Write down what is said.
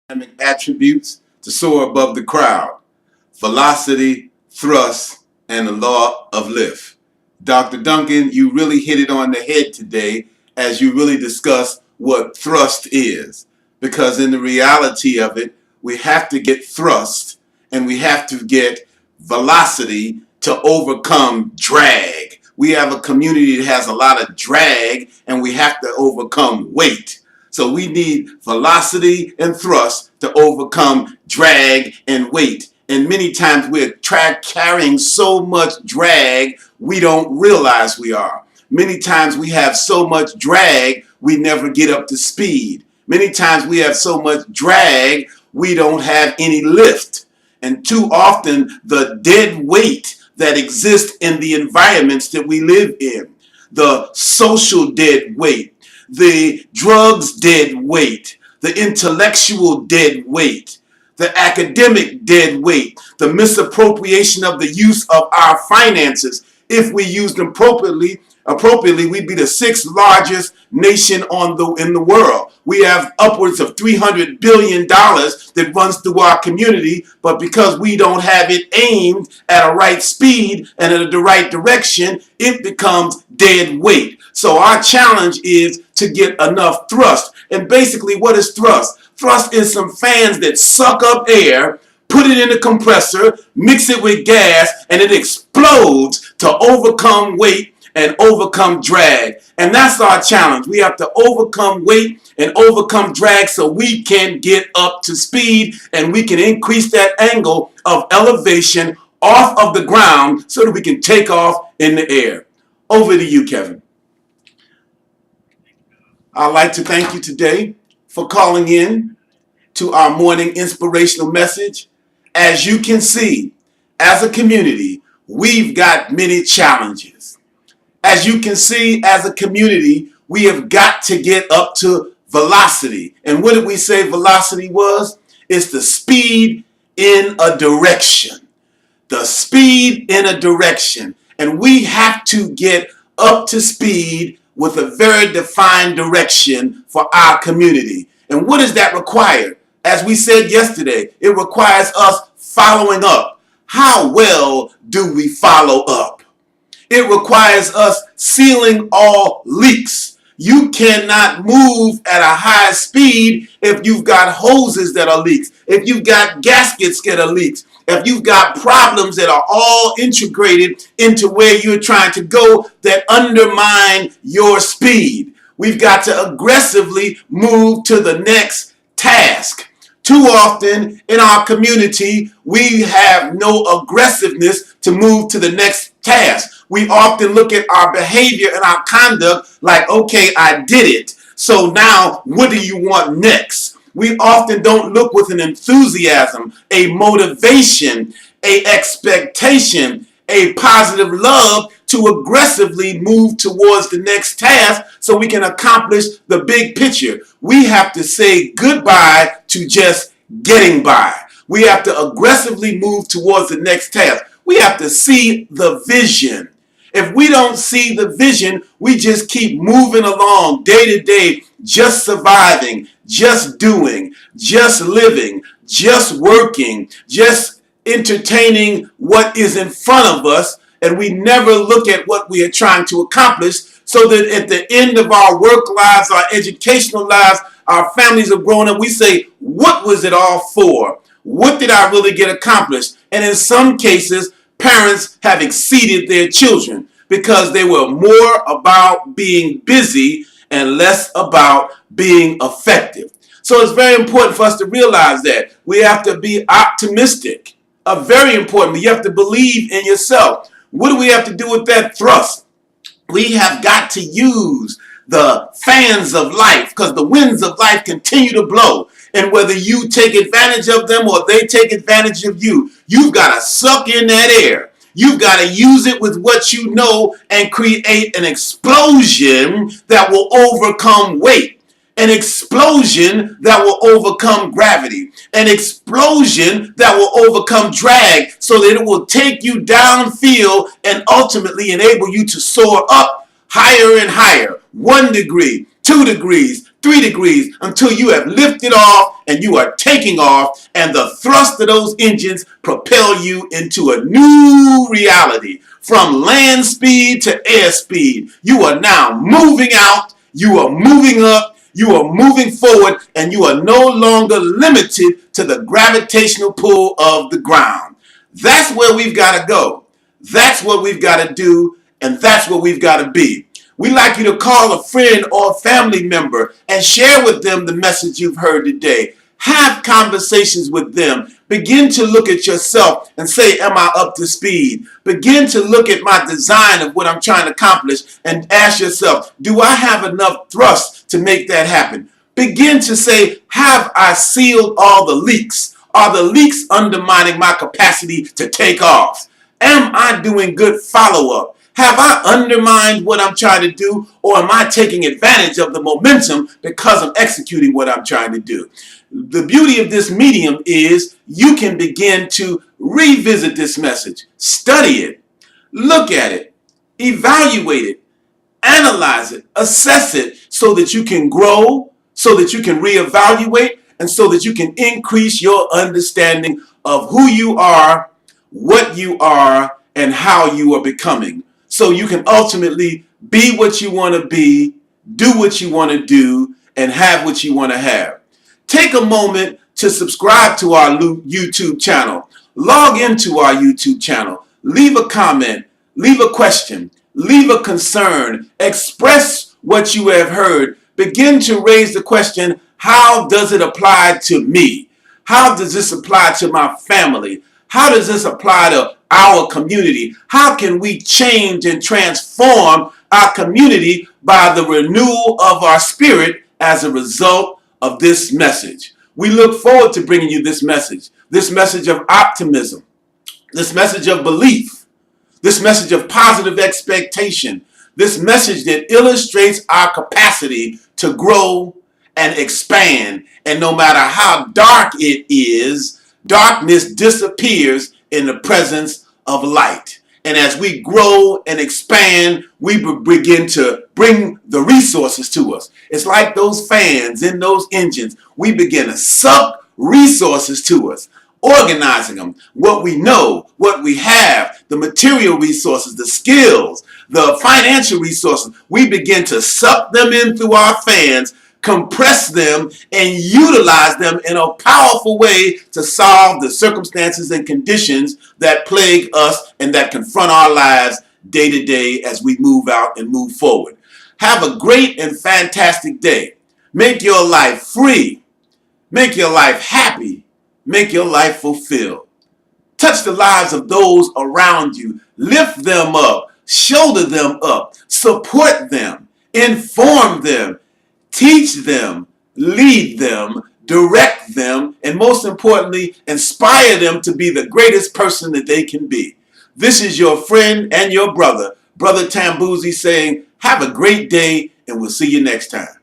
dynamic attributes to soar above the crowd: velocity, thrust, and the law of lift. Dr. Duncan, you really hit it on the head today as you really discuss what thrust is. Because in the reality of it, we have to get thrust and we have to get velocity to overcome drag. We have a community that has a lot of drag and we have to overcome weight. So we need velocity and thrust to overcome drag and weight. And many times we're carrying so much drag we don't realize we are. Many times we have so much drag we never get up to speed. Many times we have so much drag we don't have any lift. And too often the dead weight that exists in the environments that we live in, the social dead weight, the drugs dead weight, the intellectual dead weight, the academic dead weight, the misappropriation of the use of our finances. If we used them appropriately, we'd be the sixth largest nation in the world. We have upwards of $300 billion that runs through our community, but because we don't have it aimed at a right speed and in the right direction, it becomes dead weight. So our challenge is to get enough thrust. And basically, what is thrust? Thrust is some fans that suck up air, put it in a compressor, mix it with gas, and it explodes to overcome weight and overcome drag. And that's our challenge. We have to overcome weight and overcome drag so we can get up to speed and we can increase that angle of elevation off of the ground so that we can take off in the air. Over to you, Kevin. I'd like to thank you today for calling in to our morning inspirational message. As you can see, as a community, we've got many challenges. As you can see, as a community, we have got to get up to velocity. And what did we say velocity was? It's the speed in a direction. The speed in a direction. And we have to get up to speed with a very defined direction for our community. And what does that require? As we said yesterday, it requires us following up. How well do we follow up? It requires us sealing all leaks. You cannot move at a high speed if you've got hoses that are leaks, if you've got gaskets that are leaks, if you've got problems that are all integrated into where you're trying to go that undermine your speed. We've got to aggressively move to the next task. Too often in our community, we have no aggressiveness to move to the next task. We often look at our behavior and our conduct like, okay, I did it. So now what do you want next? We often don't look with an enthusiasm, a motivation, a expectation, a positive love to aggressively move towards the next task so we can accomplish the big picture. We have to say goodbye to just getting by. We have to aggressively move towards the next task. We have to see the vision. If we don't see the vision, we just keep moving along day to day, just surviving, just doing, just living, just working, just entertaining what is in front of us, and we never look at what we are trying to accomplish, so that at the end of our work lives, our educational lives, our families have grown up, we say, what was it all for? What did I really get accomplished? And in some cases, parents have exceeded their children because they were more about being busy and less about being effective. So it's very important for us to realize that we have to be optimistic. Very important. You have to believe in yourself. What do we have to do with that thrust? We have got to use the fans of life because the winds of life continue to blow. And whether you take advantage of them or they take advantage of you, you've got to suck in that air. You've got to use it with what you know and create an explosion that will overcome weight. An explosion that will overcome gravity. An explosion that will overcome drag so that it will take you downfield and ultimately enable you to soar up higher and higher. 1 degree, 2 degrees, 3 degrees until you have lifted off and you are taking off, and the thrust of those engines propel you into a new reality. From land speed to air speed, you are now moving out, you are moving up, you are moving forward, and you are no longer limited to the gravitational pull of the ground. That's where we've got to go. That's what we've got to do, and that's what we've got to be. We'd like you to call a friend or a family member and share with them the message you've heard today. Have conversations with them. Begin to look at yourself and say, am I up to speed? Begin to look at my design of what I'm trying to accomplish and ask yourself, do I have enough thrust to make that happen? Begin to say, have I sealed all the leaks? Are the leaks undermining my capacity to take off? Am I doing good follow-up? Have I undermined what I'm trying to do, or am I taking advantage of the momentum because I'm executing what I'm trying to do? The beauty of this medium is you can begin to revisit this message, study it, look at it, evaluate it, analyze it, assess it, so that you can grow, so that you can reevaluate, and so that you can increase your understanding of who you are, what you are, and how you are becoming. So you can ultimately be what you want to be, do what you want to do, and have what you want to have. Take a moment to subscribe to our YouTube channel. Log into our YouTube channel. Leave a comment. Leave a question. Leave a concern. Express what you have heard. Begin to raise the question, how does it apply to me? How does this apply to my family? How does this apply to our community? How can we change and transform our community by the renewal of our spirit as a result of this message? We look forward to bringing you this message of optimism, this message of belief, this message of positive expectation, this message that illustrates our capacity to grow and expand. And no matter how dark it is, darkness disappears in the presence of light. And as we grow and expand, we begin to bring the resources to us. It's like those fans in those engines. We begin to suck resources to us, organizing them, what we know, what we have, the material resources, the skills, the financial resources. We begin to suck them in through our fans, compress them, and utilize them in a powerful way to solve the circumstances and conditions that plague us and that confront our lives day to day as we move out and move forward. Have a great and fantastic day. Make your life free. Make your life happy. Make your life fulfilled. Touch the lives of those around you. Lift them up. Shoulder them up. Support them. Inform them. Teach them, lead them, direct them, and most importantly, inspire them to be the greatest person that they can be. This is your friend and your brother, Brother Tambuzi, saying, have a great day, and we'll see you next time.